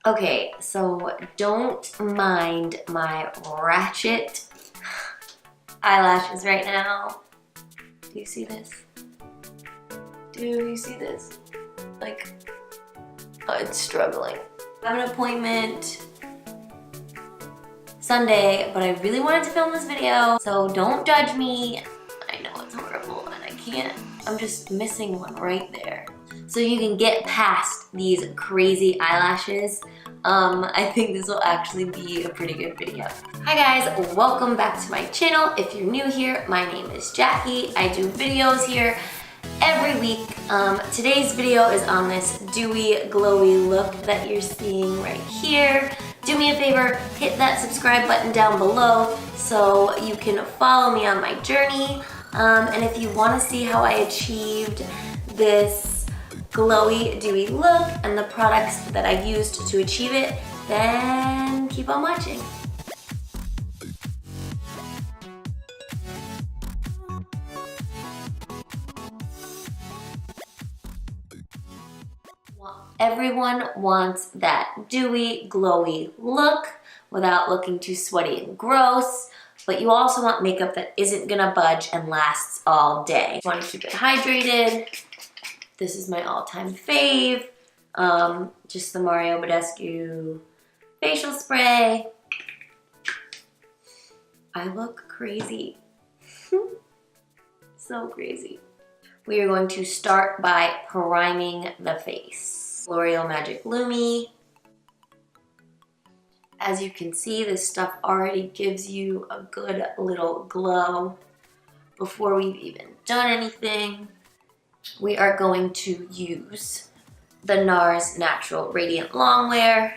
Okay, so don't mind my ratchet eyelashes right now. Do you see this? Do you see this? Like, it's struggling. I have an appointment Sunday, but I really wanted to film this video, so don't judge me. I know it's horrible and I can't. I'm just missing one right there. So you can get past these crazy eyelashes. I think this will actually be a pretty good video. Hi guys, welcome back to my channel. If you're new here, my name is Jackie. I do videos here every week. Today's video is on this dewy, glowy look that you're seeing right here. Do me a favor, hit that subscribe button down below so you can follow me on my journey. And if you want to see how I achieved this glowy, dewy look and the products that I used to achieve it, then keep on watching. Everyone wants that dewy, glowy look without looking too sweaty and gross, but you also want makeup that isn't gonna budge and lasts all day. You want to keep it hydrated. This is my all-time fave. Just the Mario Badescu facial spray. I look crazy. So crazy. We are going to start by priming the face. L'Oreal Magic Lumi. As you can see, this stuff already gives you a good little glow before we've even done anything. We are going to use the Nars Natural Radiant Longwear.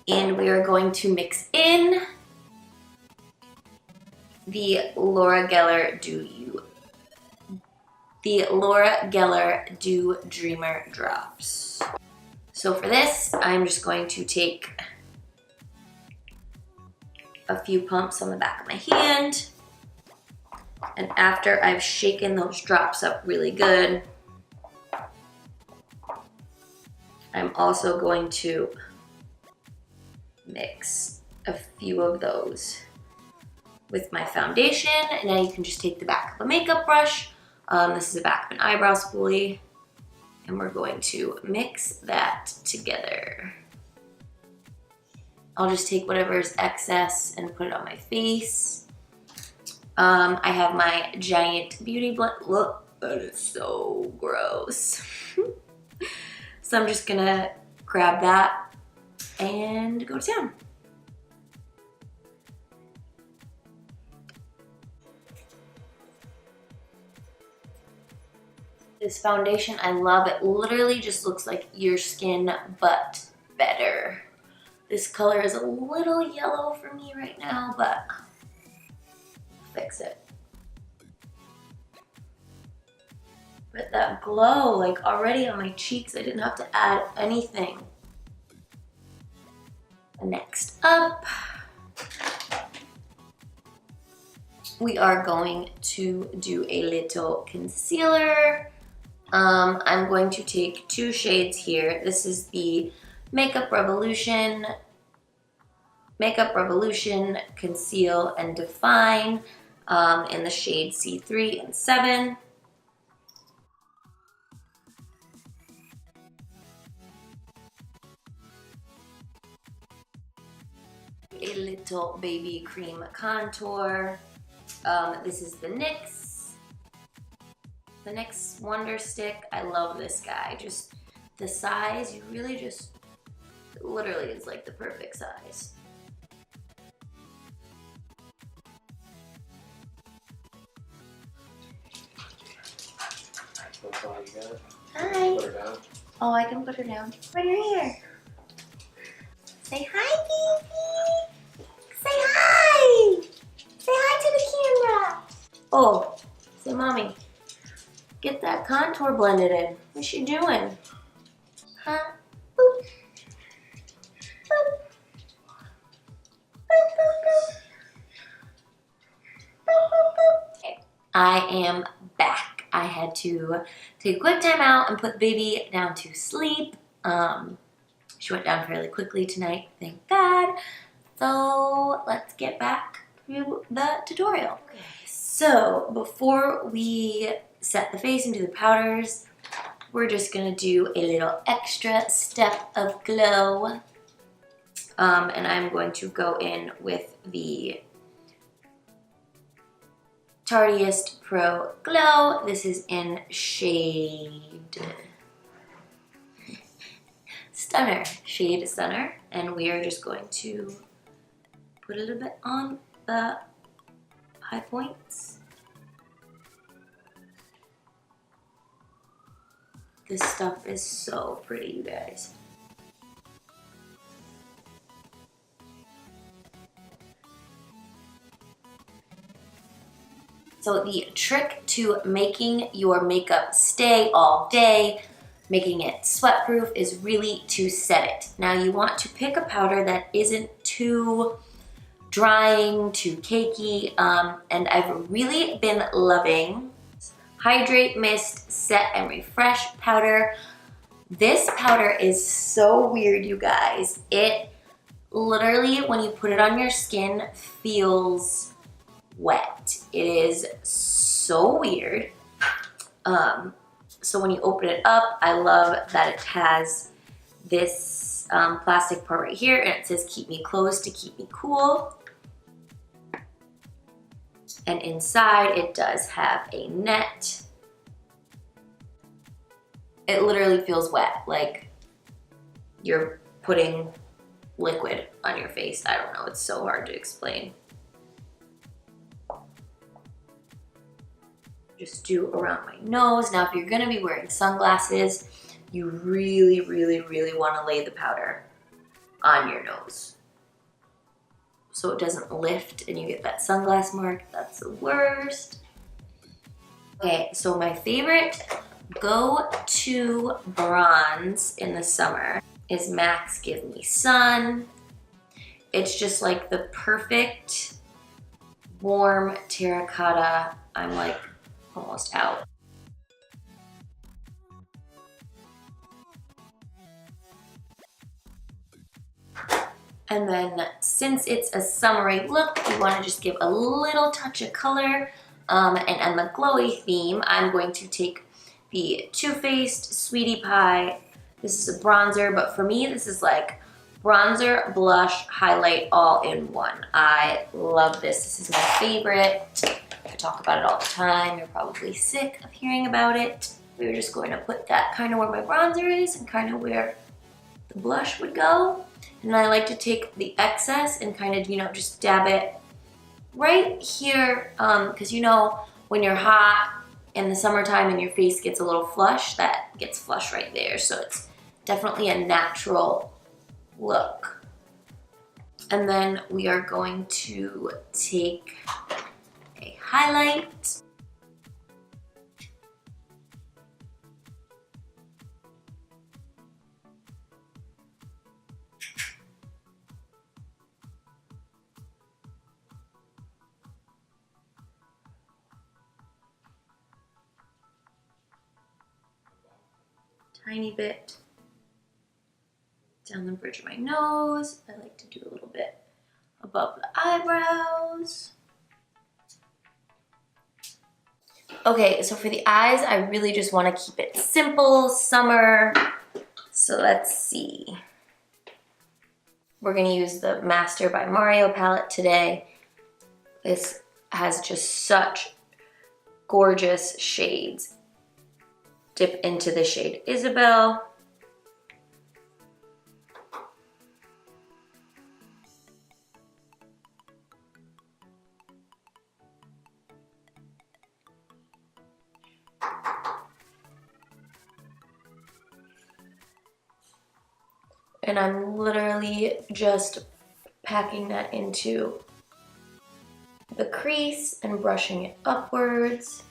And we are going to mix in the Laura Geller Dew Dreamer Drops. So for this, I'm just going to take a few pumps on the back of my hand. And after I've shaken those drops up really good, I'm also going to mix a few of those with my foundation. And now you can just take the back of a makeup brush. This is the back of an eyebrow spoolie. And we're going to mix that together. I'll just take whatever is excess and put it on my face. I have my giant beauty blend. Look, that is so gross. So I'm just gonna grab that and go to town. This foundation, I love it. Literally just looks like your skin, but better. This color is a little yellow for me right now, but fix it. But that glow, like already on my cheeks, I didn't have to add anything. Next up, we are going to do a little concealer. I'm going to take two shades here. This is the Makeup Revolution Conceal and Define in the shade C3 and 7. A little baby cream contour. This is the NYX Wonder Stick. I love this guy. Just the size, you really just, literally is like the perfect size. That's all you got? Hi. Put her down. Oh, I can put her down. Right here. Say hi, baby. Say hi. Say hi to the camera. Oh, say mommy. Get that contour blended in. What's she doing? Huh? Boop. Boop. Boop, boop, boop. Boop, boop, boop. Okay. I am back. I had to take a quick time out and put the baby down to sleep. She went down fairly quickly tonight, thank God. So let's get back to the tutorial. Okay, so before we set the face and do the powders, we're just gonna do a little extra step of glow. And I'm going to go in with the Tardiest Pro Glow. This is in shade Stunner, shade Stunner. And we are just going to put a little bit on the high points. This stuff is so pretty, you guys. So the trick to making your makeup stay all day, making it sweat-proof, is really to set it. Now you want to pick a powder that isn't too drying, too cakey, and I've really been loving Hydrate Mist Set and Refresh powder. This powder is so weird, you guys. It literally, when you put it on your skin, feels wet. It is so weird. So when you open it up, I love that it has this plastic part right here, and it says keep me closed to keep me cool. And inside it does have a net. It literally feels wet, like you're putting liquid on your face. I don't know, it's so hard to explain. Just do around my nose. Now, if you're gonna be wearing sunglasses, you really, really, really wanna lay the powder on your nose so it doesn't lift and you get that sunglass mark. That's the worst. Okay, so my favorite go-to bronze in the summer is MAC's Give Me Sun. It's just like the perfect warm terracotta. I'm like almost out. And then since it's a summery look, you want to just give a little touch of color. And on the glowy theme, I'm going to take the Too Faced Sweetie Pie. This is a bronzer, but for me, this is like bronzer, blush, highlight all in one. I love this. This is my favorite. I talk about it all the time. You're probably sick of hearing about it. We're just going to put that kind of where my bronzer is and kind of where the blush would go. And I like to take the excess and kind of, you know, just dab it right here. Because you know, when you're hot in the summertime and your face gets a little flush, that gets flush right there. So it's definitely a natural look. And then we are going to take a highlight. Tiny bit down the bridge of my nose. I like to do a little bit above the eyebrows. Okay, so for the eyes, I really just want to keep it simple, summer. So let's see. We're going to use the Master by Mario palette today. This has just such gorgeous shades. Dip into the shade Isabel. And I'm literally just packing that into the crease and brushing it upwards.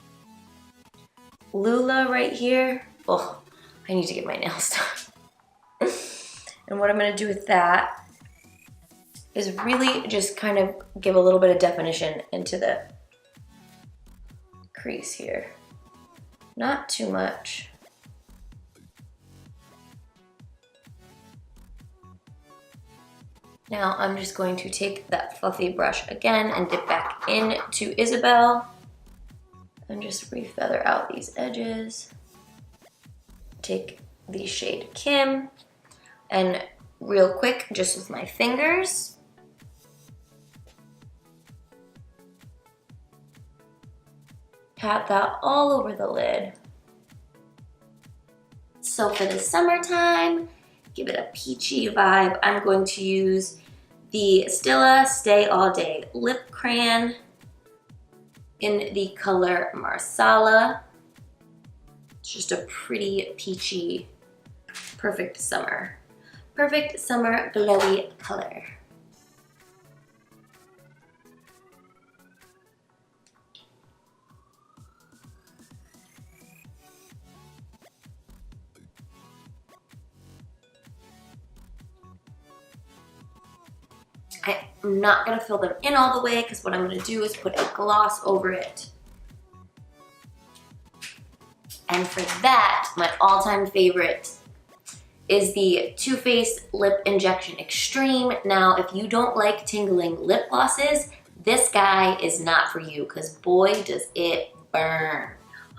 Lula right here. Oh, I need to get my nails done. And what I'm gonna do with that is really just kind of give a little bit of definition into the crease here. Not too much. Now I'm just going to take that fluffy brush again and dip back into Isabel and just re-feather out these edges. Take the shade Kim and real quick, just with my fingers, pat that all over the lid. So for the summertime, give it a peachy vibe, I'm going to use the Stila Stay All Day Lip Crayon in the color Marsala. It's just a pretty peachy, perfect summer glowy color. I'm not gonna fill them in all the way because what I'm gonna do is put a gloss over it. And for that, my all-time favorite is the Too Faced Lip Injection Extreme. Now, if you don't like tingling lip glosses, this guy is not for you because boy, does it burn.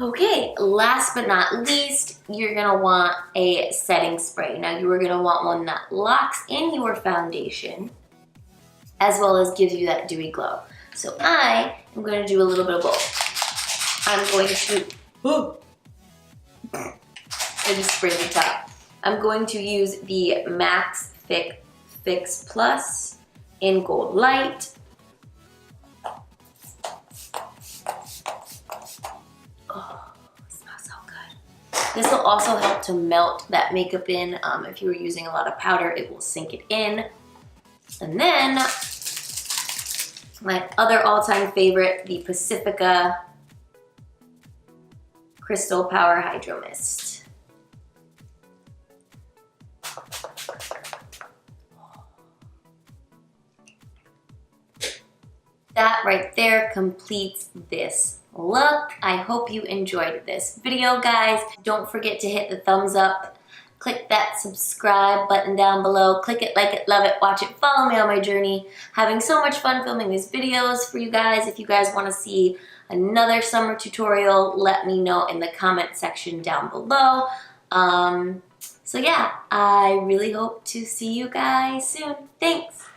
Okay, last but not least, you're gonna want a setting spray. Now, you are gonna want one that locks in your foundation as well as gives you that dewy glow. So I am going to do a little bit of both. I'm going to, I just sprayed the top. I'm going to use the Max Fix Plus in Gold Light. Oh, it smells so good. This will also help to melt that makeup in. If you were using a lot of powder, it will sink it in. And then my other all-time favorite, the Pacifica Crystal Power Hydro Mist. That right there completes this look. I hope you enjoyed this video, guys. Don't forget to hit the thumbs up. Click that subscribe button down below. Click it, like it, love it, watch it, follow me on my journey. Having so much fun filming these videos for you guys. If you guys want to see another summer tutorial, let me know in the comment section down below. So yeah, I really hope to see you guys soon. Thanks.